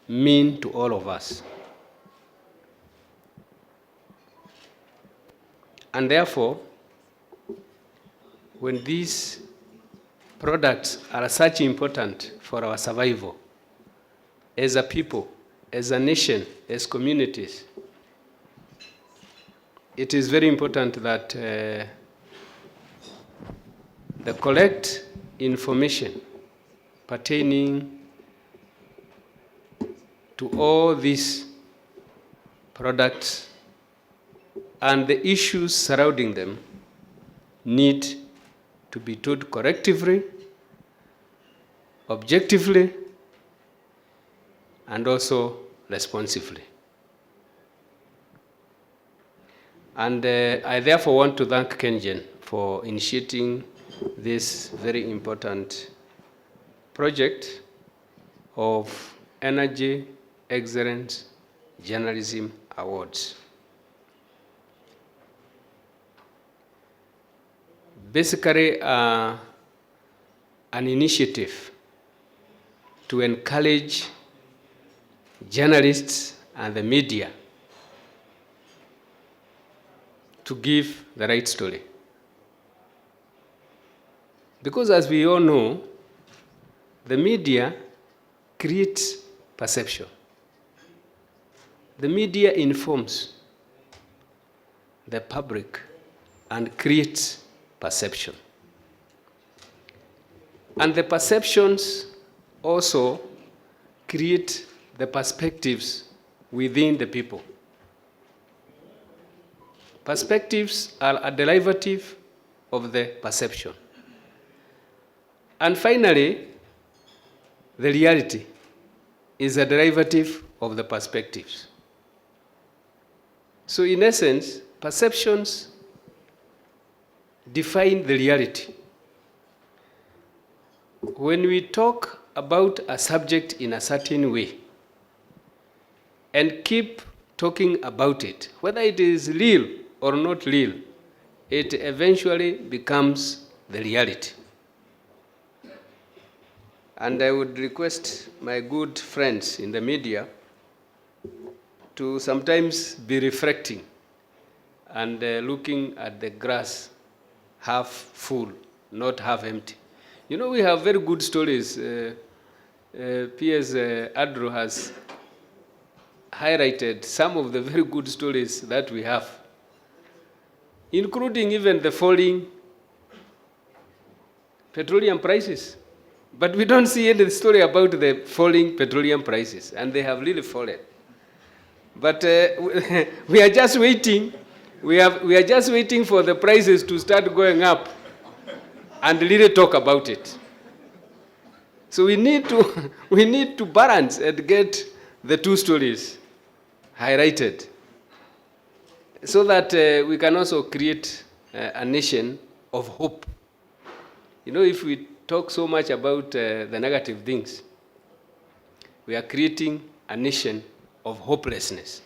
mean to all of us. And therefore, when these products are such important for our survival as a people, as a nation, as communities, it is very important that the correct information pertaining to all these products and the issues surrounding them need to be told correctively, objectively, and also responsively. And I therefore want to thank KenGen for initiating this very important project of Energy Excellence Journalism Awards. Basically, an initiative to encourage journalists and the media to give the right story. Because as we all know, the media creates perception. The media informs the public and creates perception. And the perceptions also create the perspectives within the people. Perspectives are a derivative of the perception. And finally, the reality is a derivative of the perspectives. So in essence, perceptions define the reality. When we talk about a subject in a certain way and keep talking about it, whether it is real or not real, it eventually becomes the reality. And I would request my good friends in the media to sometimes be reflecting and looking at the glass half full, not half empty. You know, we have very good stories. P.S. Adro has highlighted some of the very good stories that we have, including even the falling petroleum prices. But we don't see any story about the falling petroleum prices, and they have really fallen. But we are just waiting. We are just waiting for the prices to start going up and really talk about it. So we need to balance and get the two stories highlighted so that we can also create a nation of hope. You know, if we talk so much about the negative things, we are creating a nation of hopelessness.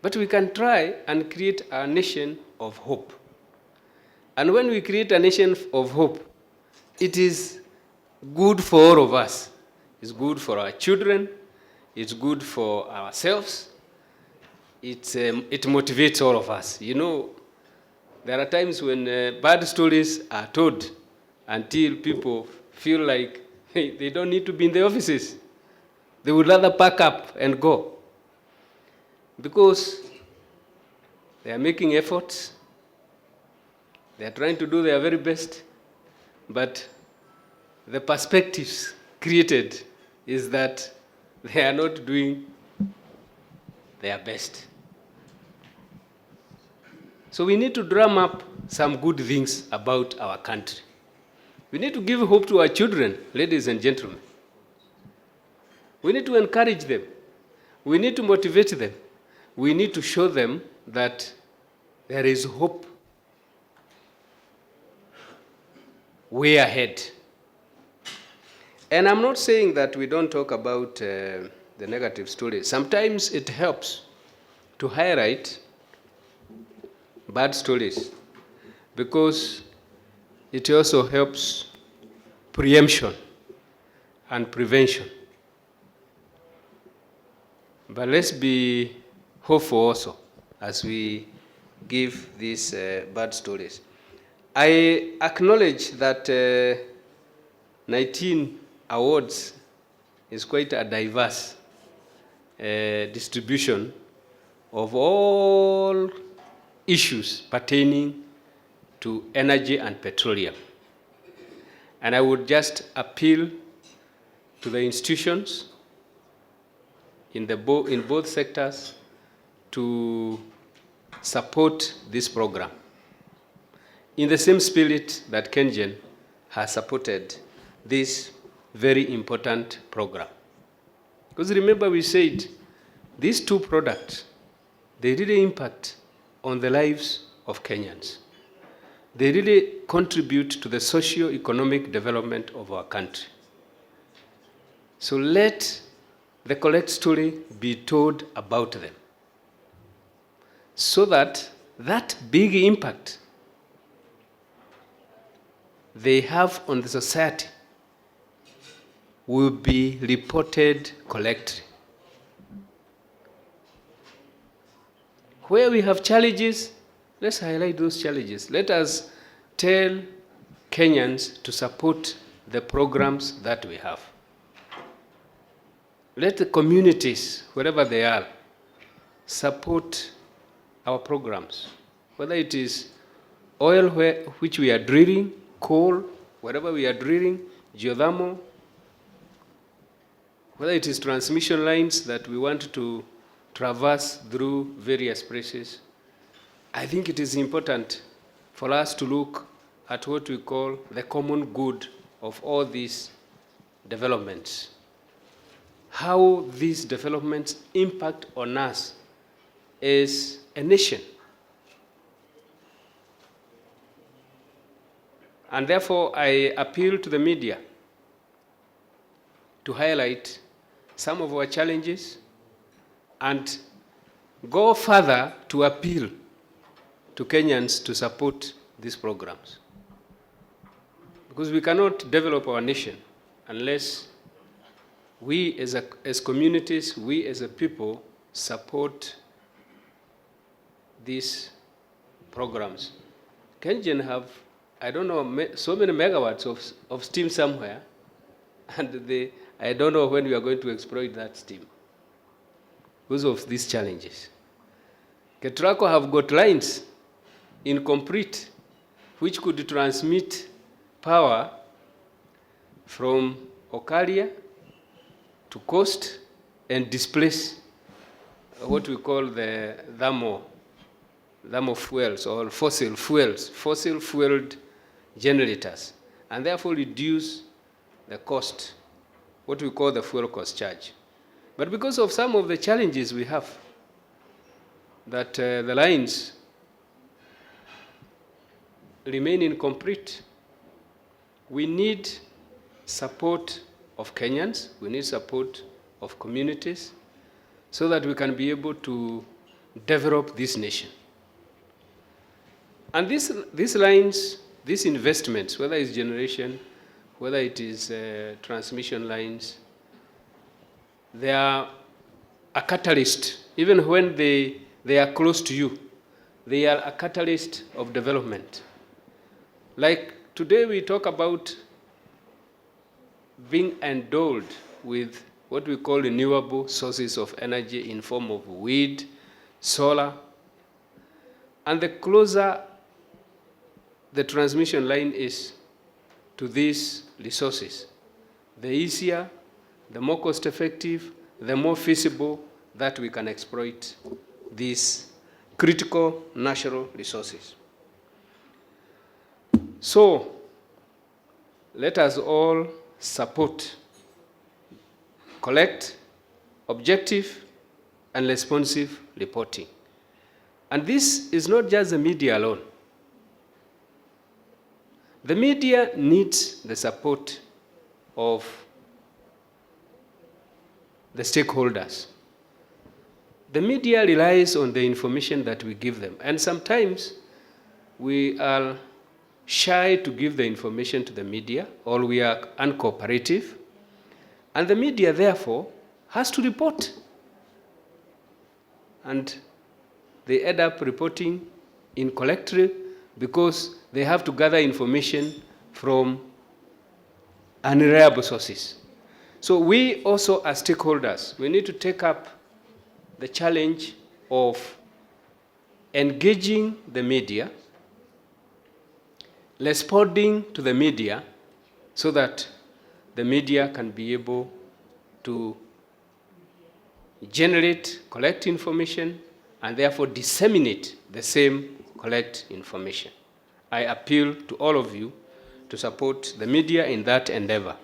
But we can try and create a nation of hope. And when we create a nation of hope, it is good for all of us. It's good for our children. It's good for ourselves. It motivates all of us. You know, there are times when bad stories are told until people feel like they don't need to be in the offices. They would rather pack up and go. Because they are making efforts, they are trying to do their very best, but the perspectives created is that they are not doing their best. So we need to drum up some good things about our country. We need to give hope to our children, ladies and gentlemen. We need to encourage them. We need to motivate them. We need to show them that there is hope way ahead. And I'm not saying that we don't talk about the negative stories. Sometimes it helps to highlight bad stories because it also helps preemption and prevention. But let's be hopeful also as we give these bad stories. I acknowledge that 19 awards is quite a diverse distribution of all issues pertaining to energy and petroleum. And I would just appeal to the institutions in both sectors to support this program in the same spirit that KenGen has supported this very important program. Because remember we said these two products, they really impact on the lives of Kenyans. They really contribute to the socio-economic development of our country. So let the correct story be told about them, so that that big impact they have on the society will be reported correctly. Where we have challenges, let's highlight those challenges. Let us tell Kenyans to support the programs that we have. Let the communities, wherever they are, support our programs. Whether it is oil which we are drilling, coal, wherever we are drilling, geothermal, whether it is transmission lines that we want to traverse through various places, I think it is important for us to look at what we call the common good of all these developments. How these developments impact on us as a nation. And therefore, I appeal to the media to highlight some of our challenges and go further to appeal to Kenyans to support these programs. Because we cannot develop our nation unless we as communities, we as a people support these programs. KenGen have, I don't know, so many megawatts of steam somewhere, and I don't know when we are going to exploit that steam because of these challenges. KETRACO have got lines incomplete which could transmit power from Okaria to coast and displace what we call the thermal fuels or fossil fueled generators, and therefore reduce the cost, what we call the fuel cost charge. But because of some of the challenges we have, that the lines remain incomplete, we need support of Kenyans, we need support of communities, so that we can be able to develop this nation. And these lines, these investments, whether it's generation, whether it is transmission lines, they are a catalyst. Even when they are close to you, they are a catalyst of development. Like today we talk about being endowed with what we call renewable sources of energy in form of wind, solar, and the closer the transmission line is to these resources, the easier, the more cost-effective, the more feasible that we can exploit these critical natural resources. So, let us all support, collect, objective, and responsive reporting. And this is not just the media alone. The media needs the support of the stakeholders. The media relies on the information that we give them, and sometimes we are shy to give the information to the media, or we are uncooperative, and the media therefore has to report. and they end up reporting incorrectly because they have to gather information from unreliable sources. So we also, as stakeholders, we need to take up the challenge of engaging the media, responding to the media, so that the media can be able to generate, collect information, and therefore disseminate the same correct information. I appeal to all of you to support the media in that endeavor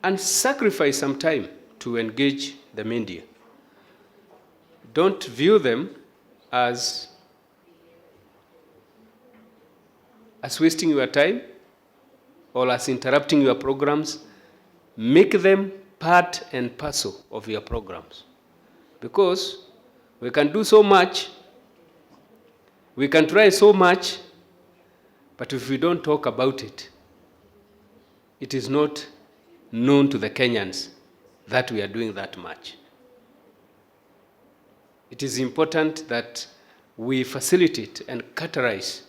and sacrifice some time to engage the media. Don't view them as wasting your time or as interrupting your programs. Make them part and parcel of your programs, because we can do so much, we can try so much, but if we don't talk about it, it is not known to the Kenyans that we are doing that much. It is important that we facilitate and catalyze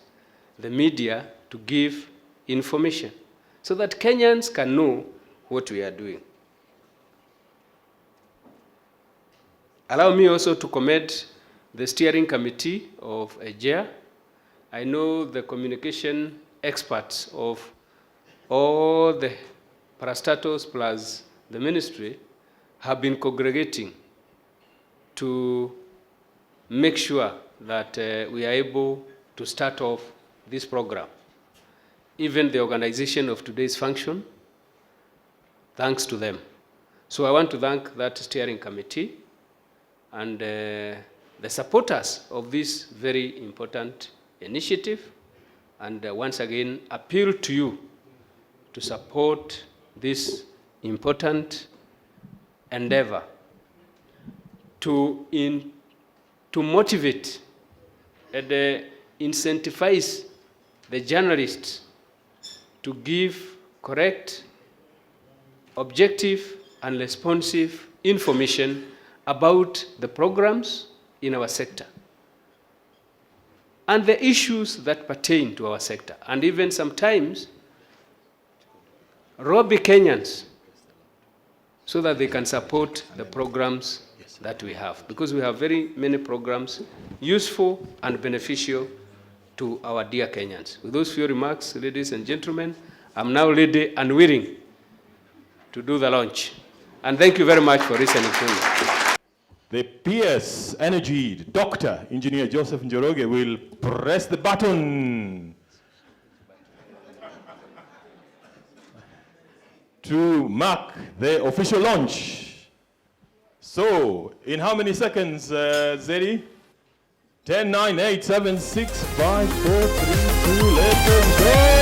the media to give information so that Kenyans can know what we are doing. Allow me also to commend the steering committee of AGEA. I know the communication experts of all the parastatals plus the ministry have been congregating to make sure that we are able to start off this program. Even the organization of today's function, thanks to them. So I want to thank that steering committee and the supporters of this very important initiative, and once again appeal to you to support this important endeavor to motivate and incentivize the journalists to give correct, objective, and responsive information about the programs in our sector and the issues that pertain to our sector, and even sometimes lobby Kenyans so that they can support the programs that we have, because we have very many programs useful and beneficial to our dear Kenyans. With those few remarks, ladies and gentlemen, I'm now ready and willing to do the launch. And thank you very much for listening to me. The PS Energy Dr. Engineer Joseph Njoroge will press the button to mark the official launch. So, in how many seconds, Zedi? 10, 9, 8, 7, 6, 5, 4, 3, 2, let us go!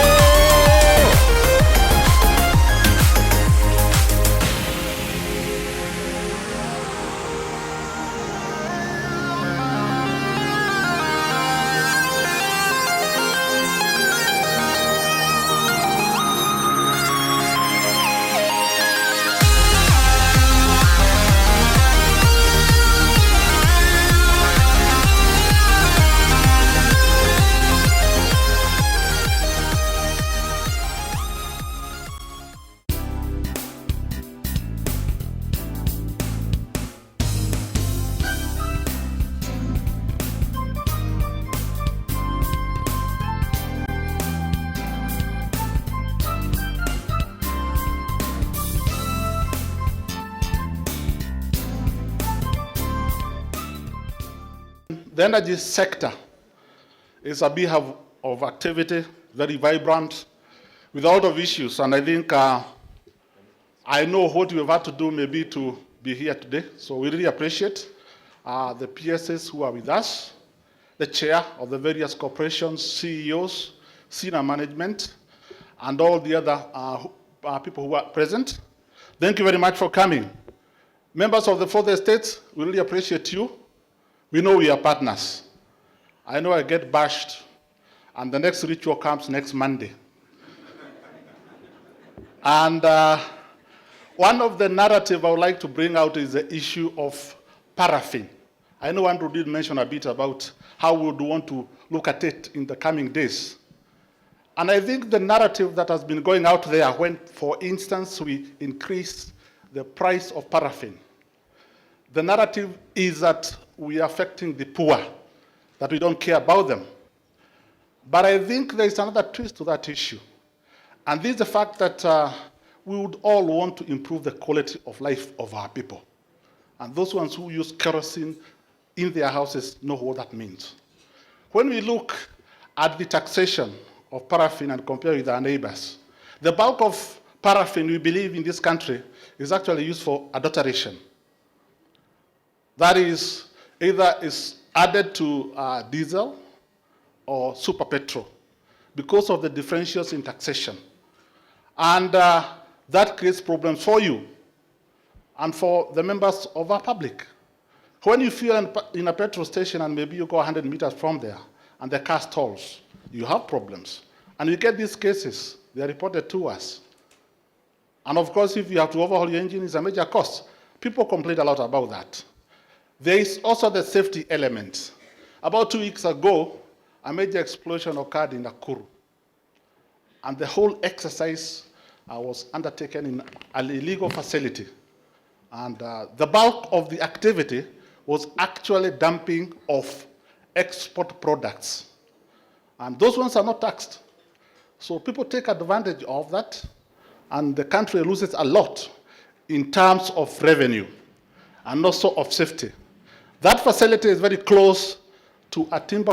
The energy sector is a beehive of activity, very vibrant, with a lot of issues. And I think I know what we've had to do maybe to be here today. So we really appreciate the PSs who are with us, the chair of the various corporations, CEOs, senior management, and all the other people who are present. Thank you very much for coming. Members of the Fourth Estate, we really appreciate you. We know we are partners. I know I get bashed, and the next ritual comes next Monday. And one of the narrative I would like to bring out is the issue of paraffin. I know Andrew did mention a bit about how we would want to look at it in the coming days. And I think the narrative that has been going out there when, for instance, we increase the price of paraffin, the narrative is that we are affecting the poor, that we don't care about them. But I think there is another twist to that issue. And this is the fact that we would all want to improve the quality of life of our people. And those ones who use kerosene in their houses know what that means. When we look at the taxation of paraffin and compare with our neighbors, the bulk of paraffin we believe in this country is actually used for adulteration. That is, either is added to diesel or super petrol because of the differentials in taxation. And that creates problems for you and for the members of our public. When you fuel in a petrol station and maybe you go 100 meters from there and the car stalls, you have problems. And you get these cases, they are reported to us. And of course, if you have to overhaul your engine, it's a major cost. People complain a lot about that. There is also the safety element. About 2 weeks ago, a major explosion occurred in Nakuru. And the whole exercise was undertaken in an illegal facility. And the bulk of the activity was actually dumping of export products. And those ones are not taxed. So people take advantage of that, and the country loses a lot in terms of revenue and also of safety. That facility is very close to a timber